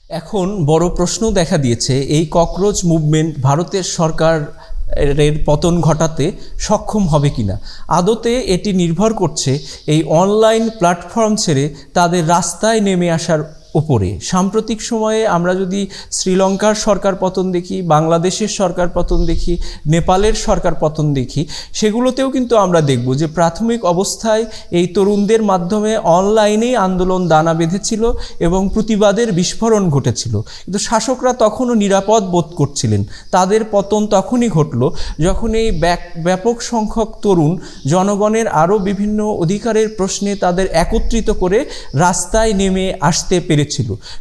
এখন বড় প্রশ্ন দেখা দিয়েছে, এই ককরোচ মুভমেন্ট ভারতের সরকারের পতন ঘটাতে সক্ষম হবে কিনা। আদতে এটি নির্ভর করছে এই অনলাইন প্ল্যাটফর্ম ছেড়ে তাদের রাস্তায় নেমে আসার উপরে। সাম্প্রতিক সময়ে আমরা যদি শ্রীলঙ্কার সরকার পতন দেখি, বাংলাদেশের সরকার পতন দেখি, নেপালের সরকার পতন দেখি, সেগুলোতেও কিন্তু আমরা দেখব যে প্রাথমিক অবস্থায় এই তরুণদের মাধ্যমে অনলাইনেই আন্দোলন দানা বেঁধেছিল এবং প্রতিবাদের বিস্ফোরণ ঘটেছিল। কিন্তু শাসকরা তখনও নিরাপদ বোধ করছিলেন। তাদের পতন তখনই ঘটল যখন এই ব্যাপক সংখ্যক তরুণ জনগণের আরও বিভিন্ন অধিকারের প্রশ্নে তাদের একত্রিত করে রাস্তায় নেমে আসতে পেরেছিল।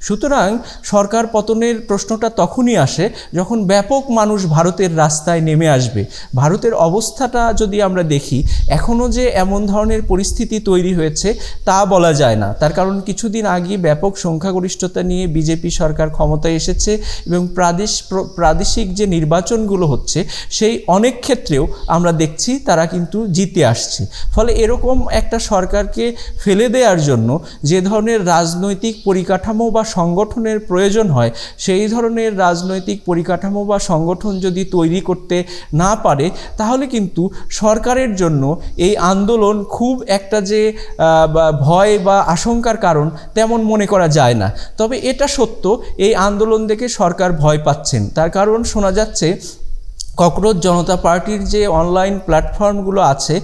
সুতরাং সরকার পতনের প্রশ্নটা তখনই আসে যখন ব্যাপক মানুষ ভারতের রাস্তায় নেমে আসবে। ভারতের অবস্থাটা যদি আমরা দেখি, এখনও যে এমন ধরনের পরিস্থিতি তৈরি হয়েছে তা বলা যায় না। তার কারণ কিছুদিন আগে ব্যাপক সংখ্যাগরিষ্ঠতা নিয়ে বিজেপি সরকার ক্ষমতায় এসেছে এবং প্রাদেশিক যে নির্বাচনগুলো হচ্ছে সেই অনেক ক্ষেত্রেও আমরা দেখছি তারা কিন্তু জিতে আসছে। ফলে এরকম একটা সরকারকে ফেলে দেওয়ার জন্য যে ধরনের রাজনৈতিক পরিকাঠামো বা সংগঠনের প্রয়োজন হয়, সেই ধরনের রাজনৈতিক পরিকাঠামো বা সংগঠন যদি তৈরি করতে না পারে, তাহলে কিন্তু সরকারের জন্য এই আন্দোলন খুব একটা যে ভয় বা আশঙ্কার কারণ তেমন মনে করা যায় না। তবে এটা সত্য, এই আন্দোলন দেখে সরকার ভয় পাচ্ছেন। তার কারণ শোনা যাচ্ছে ককরোচ জনতা পার্টির যে অনলাইন প্ল্যাটফর্মগুলো আছে,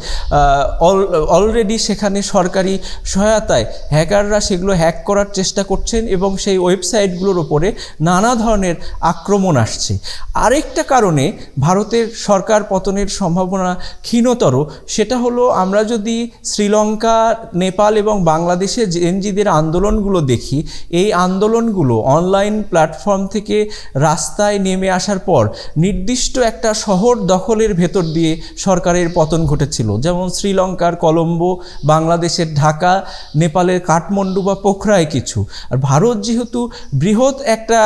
অলরেডি সেখানে সরকারি সহায়তায় হ্যাকাররা সেগুলো হ্যাক করার চেষ্টা করছেন এবং সেই ওয়েবসাইটগুলোর ওপরে নানা ধরনের আক্রমণ আসছে। আরেকটা কারণে ভারতের সরকার পতনের সম্ভাবনা ক্ষীণতর, সেটা হলো আমরা যদি শ্রীলঙ্কা, নেপাল এবং বাংলাদেশে জেএনজিদের আন্দোলনগুলো দেখি, এই আন্দোলনগুলো অনলাইন প্ল্যাটফর্ম থেকে রাস্তায় নেমে আসার পর নির্দিষ্ট একটা শহর দখলের ভেতর দিয়ে সরকারের পতন ঘটেছিল। যেমন শ্রীলঙ্কার কলম্বো, বাংলাদেশের ঢাকা, নেপালের কাঠমান্ডু বা পোখরায় কিছু। আর ভারত যেহেতু বৃহৎ একটা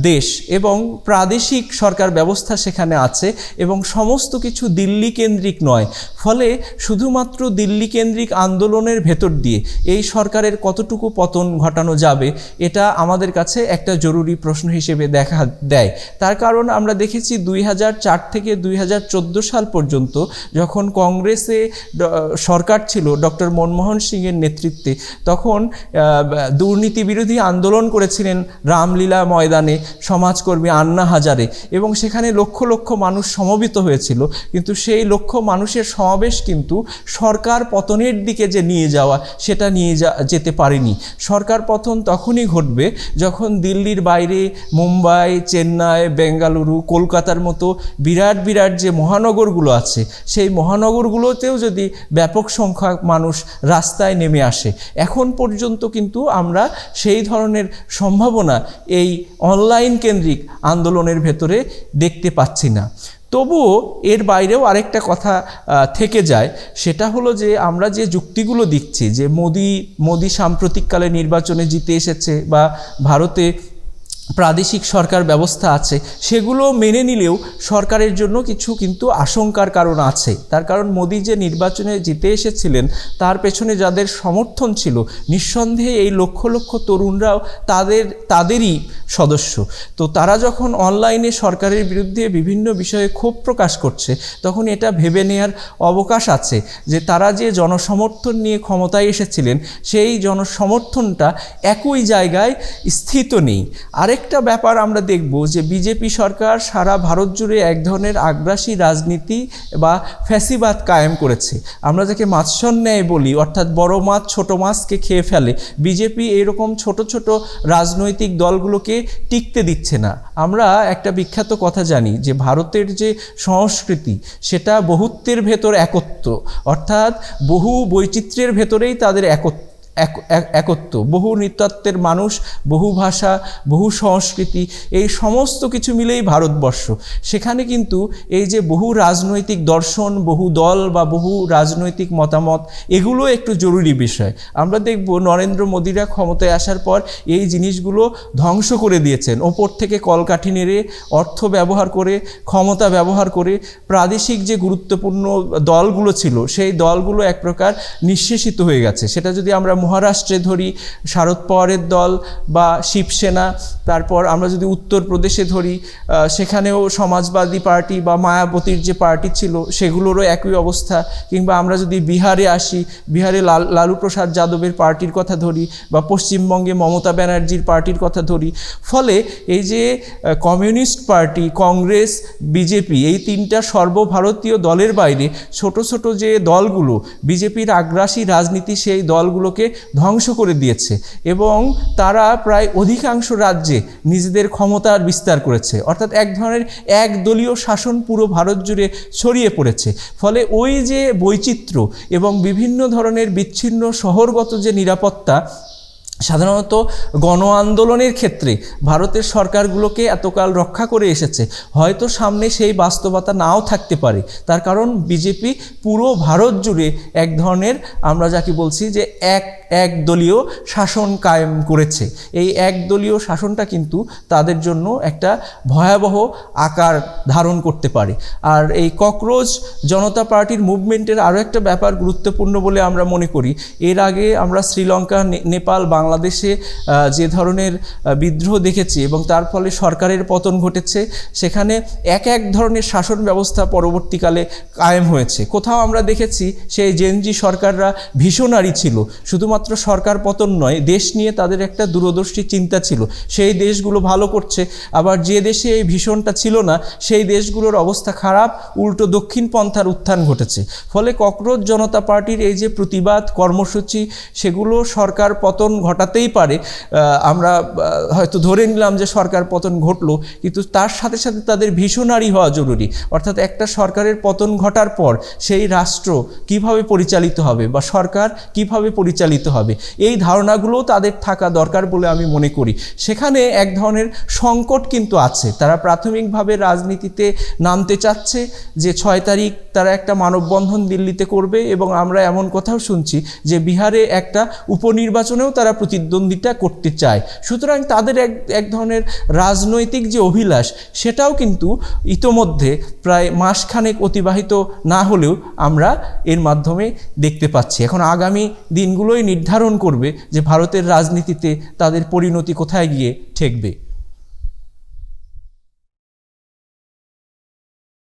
দেশ এবং প্রাদেশিক সরকার ব্যবস্থা সেখানে আছে এবং সমস্ত কিছু দিল্লি কেন্দ্রিক নয়, ফলে শুধুমাত্র দিল্লি কেন্দ্রিক আন্দোলনের ভেতর দিয়ে এই সরকারের কতটুকু পতন ঘটানো যাবে, এটা আমাদের কাছে একটা জরুরি প্রশ্ন হিসেবে দেখা দেয়। তার কারণ আমরা দেখেছি 2004 থেকে 2014 সাল পর্যন্ত যখন কংগ্রেসে সরকার ছিল ডক্টর মনমোহন সিংয়ের নেতৃত্বে, তখন দুর্নীতি বিরোধী আন্দোলন করেছিলেন রামলীলা ময়দানে সমাজকর্মী আন্না হাজারে, এবং সেখানে লক্ষ লক্ষ মানুষ সমবেত হয়েছিল। কিন্তু সেই লক্ষ মানুষের সমাবেশ কিন্তু সরকার পতনের দিকে যে নিয়ে যাওয়া, সেটা নিয়ে যেতে পারেনি। সরকার পতন তখনই ঘটবে যখন দিল্লির বাইরে মুম্বাই, চেন্নাই, বেঙ্গালুরু, কলকাতার মতো বিরাট বিরাট যে মহানগরগুলো আছে, সেই মহানগরগুলোতেও যদি ব্যাপক সংখ্যক মানুষ রাস্তায় নেমে আসে। এখন পর্যন্ত কিন্তু আমরা সেই ধরনের সম্ভাবনা এই অনলাইন কেন্দ্রিক আন্দোলনের ভেতরে দেখতে পাচ্ছি না। তবুও এর বাইরেও আরেকটা কথা থেকে যায়, সেটা হলো যে আমরা যে যুক্তিগুলো দিচ্ছি যে মোদি সাম্প্রতিককালে নির্বাচনে জিতে এসেছে বা ভারতে প্রাদেশিক সরকার ব্যবস্থা আছে, সেগুলো মেনে নিলেও সরকারের জন্য কিছু কিন্তু আশঙ্কার কারণ আছে। তার কারণ মোদি যে নির্বাচনে জিতে এসেছিলেন, তার পেছনে যাদের সমর্থন ছিল, নিঃসন্দেহে এই লক্ষ লক্ষ তরুণরাও তাদেরই সদস্য। তো তারা যখন অনলাইনে সরকারের বিরুদ্ধে বিভিন্ন বিষয়ে ক্ষোভ প্রকাশ করছে, তখন এটা ভেবে নেওয়ার অবকাশ আছে যে তারা যে জনসমর্থন নিয়ে ক্ষমতায় এসেছিলেন, সেই জনসমর্থনটা একই জায়গায় স্থিত নেই। আরেকটা ব্যাপার আমরা দেখব যে বিজেপি সরকার সারা ভারত জুড়ে এক ধরনের আগ্রাসী রাজনীতি বা ফ্যাসিবাদ কায়েম করেছে। আমরা যাকে মাৎস্যন্যায় বলি, অর্থাৎ বড় মাছ ছোট মাছকে খেয়ে ফেলে, বিজেপি এইরকম ছোট ছোট রাজনৈতিক দলগুলোকে টিকতে দিচ্ছে না। আমরা একটা বিখ্যাত কথা জানি যে ভারতের যে সংস্কৃতি, সেটা বহুত্বের ভেতর একত্ব, অর্থাৎ বহু বৈচিত্র্যের ভেতরেই তাদের একত্ব, বহু নৃতত্ত্বের মানুষ, বহু ভাষা, বহু সংস্কৃতি, এই সমস্ত কিছু মিলেই ভারতবর্ষ। সেখানে কিন্তু এই যে বহু রাজনৈতিক দর্শন, বহু দল বা বহু রাজনৈতিক মতামত, এগুলো একটু জরুরি বিষয়। আমরা দেখব নরেন্দ্র মোদিরা ক্ষমতায় আসার পর এই জিনিসগুলো ধ্বংস করে দিয়েছেন। ওপর থেকে কলকাঠি নেড়ে, অর্থ ব্যবহার করে, ক্ষমতা ব্যবহার করে প্রাদেশিক যে গুরুত্বপূর্ণ দলগুলো ছিল, সেই দলগুলো এক প্রকার নিঃশেষিত হয়ে গেছে। সেটা যদি আমরা মহারাষ্ট্রে ধরি শারদ পাওয়ারের দল বা শিবসেনা, তারপর আমরা যদি উত্তরপ্রদেশে ধরি সেখানেও সমাজবাদী পার্টি বা মায়াবতীর যে পার্টি ছিল সেগুলোরও একই অবস্থা, কিংবা আমরা যদি বিহারে আসি, বিহারে লালু প্রসাদ যাদবের পার্টির কথা ধরি, বা পশ্চিমবঙ্গে মমতা ব্যানার্জির পার্টির কথা ধরি। ফলে এই যে কমিউনিস্ট পার্টি, কংগ্রেস, বিজেপি, এই তিনটা সর্বভারতীয় দলের বাইরে ছোট ছোট যে দলগুলো, বিজেপির আগ্রাসী রাজনীতি সেই দলগুলোকে ধ্বংস করে দিয়েছে এবং তারা প্রায় অধিকাংশ রাজ্যে নিজেদের ক্ষমতার বিস্তার করেছে। অর্থাৎ এক ধরনের একদলীয় শাসন পুরো ভারত জুড়ে ছড়িয়ে পড়েছে। ফলে ওই যে বৈচিত্র্য এবং বিভিন্ন ধরনের বিচ্ছিন্ন শহরগত যে নিরাপত্তা সাধারণত গণ আন্দোলনের ক্ষেত্রে ভারতের সরকারগুলোকে এতকাল রক্ষা করে এসেছে, হয়তো সামনে সেই বাস্তবতা নাও থাকতে পারে। তার কারণ বিজেপি পুরো ভারত জুড়ে এক ধরনের, আমরা যাকে বলছি যে একদলীয় শাসন কায়েম করেছে। এই একদলীয় শাসনটা কিন্তু তাদের জন্য একটা ভয়াবহ আকার ধারণ করতে পারে। আর এই ককরোচ জনতা পার্টির মুভমেন্টের আরও একটা ব্যাপার গুরুত্বপূর্ণ বলে আমরা মনে করি। এর আগে আমরা শ্রীলঙ্কা, নেপাল, বাংলাদেশে যে ধরনের বিদ্রোহ দেখেছি এবং তার ফলে সরকারের পতন ঘটেছে, সেখানে এক ধরনের শাসন ব্যবস্থা পরবর্তীকালে কায়েম হয়েছে। কোথাও আমরা দেখেছি সেই জেনজি সরকাররা ভিশনারি ছিল, শুধুমাত্র সরকার পতন নয়, দেশ নিয়ে তাদের একটা দূরদর্শী চিন্তা ছিল, সেই দেশগুলো ভালো করছে। আবার যে দেশে এই ভীষণটা ছিল না সেই দেশগুলোর অবস্থা খারাপ, উল্টো দক্ষিণ পন্থার উত্থান ঘটেছে। ফলে ককরোচ জনতা পার্টির এই যে প্রতিবাদ কর্মসূচি, সেগুলো সরকার পতন ঘটাতেই পারে। আমরা হয়তো ধরে নিলাম যে সরকার পতন ঘটলো, কিন্তু তার সাথে সাথে তাদের ভিশনারি হওয়া জরুরি। অর্থাৎ একটা সরকারের পতন ঘটার পর সেই রাষ্ট্র কিভাবে পরিচালিত হবে বা সরকার কিভাবে পরিচালিত হবে, এই ধারণাগুলোও তাদের থাকা দরকার বলে আমি মনে করি। সেখানে এক ধরনের সংকট কিন্তু আছে। তারা প্রাথমিকভাবে রাজনীতিতে নামতে চাচ্ছে যে 6 তারিখ তারা একটা মানববন্ধন দিল্লিতে করবে, এবং আমরা এমন কথাও শুনছি যে বিহারে একটা উপনির্বাচনেও তারা প্রতিদ্বন্দ্বিতা করতে চায়। সুতরাং তাদের এক ধরনের রাজনৈতিক যে অভিলাষ, সেটাও কিন্তু ইতোমধ্যে প্রায় মাসখানেক অতিবাহিত না হলেও আমরা এর মাধ্যমে দেখতে পাচ্ছি। এখন আগামী দিনগুলোই নির্ধারণ করবে যে ভারতের রাজনীতিতে তাদের পরিণতি কোথায় গিয়ে ঠেকবে।